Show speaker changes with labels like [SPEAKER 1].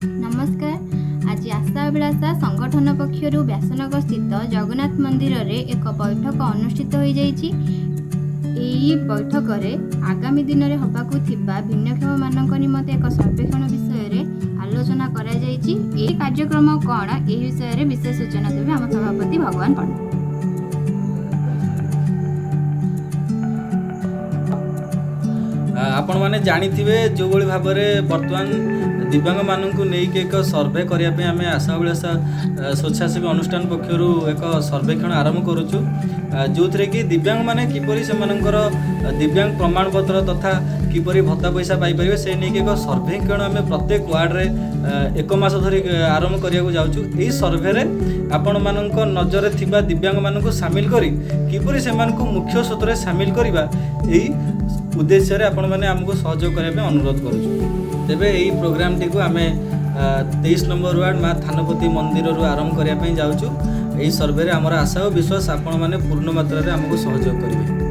[SPEAKER 1] नमस्कार। आज आशा अभिलाषा संगठन पक्षर व्यासनगर स्थित जगन्नाथ मंदिर रे एक बैठक अनुष्ठित हो जाइछि। एही बैठक रे आगामी दिन में होबाकु थिबा भिन्नक्षम मानक निमंते एक सर्वेक्षण विषय रे आलोचना करा जाइछि। एही कार्यक्रम कोन एही विषय रे विशेष सूचना देबे हम सभापति भगवान पंडित।
[SPEAKER 2] आपण मैंने जानिथिबे जो भली भाबरे वर्तमान दिव्यांग मानू नहीं एक सर्वे करने आम आशा अभिलाषा स्वच्छासेवी अनुष्ठान पक्षर एक सर्वेक्षण आरंभ करुचु जो थे कि दिव्यांग माने किपरि सेमानंकर दिव्यांग प्रमाणपत्र तथा किपरि भत्ता पैसा पाइपर से नहीं एक सर्वेक्षण आम प्रत्येक वार्ड रे एक मास धरी आरंभ करने जाऊँ। यही सर्वे रे आपण मानक नजर थिबा दिव्यांग मानक सामिल करी किपरि सेमानकु मुख्य स्रोत सामिल करवा यही उद्देश्य रे आपण माने हमको सहयोग करने अनुरोध करूँ। तेबे यही प्रोग्राम टी को आम 23 नंबर वार्ड माँ थानपति मंदिर आरंभ करने जाऊँ। यही सर्वे रे आमर आशा और विश्वास आपण माने पूर्ण मात्रा रे हमको सहयोग करेंगे।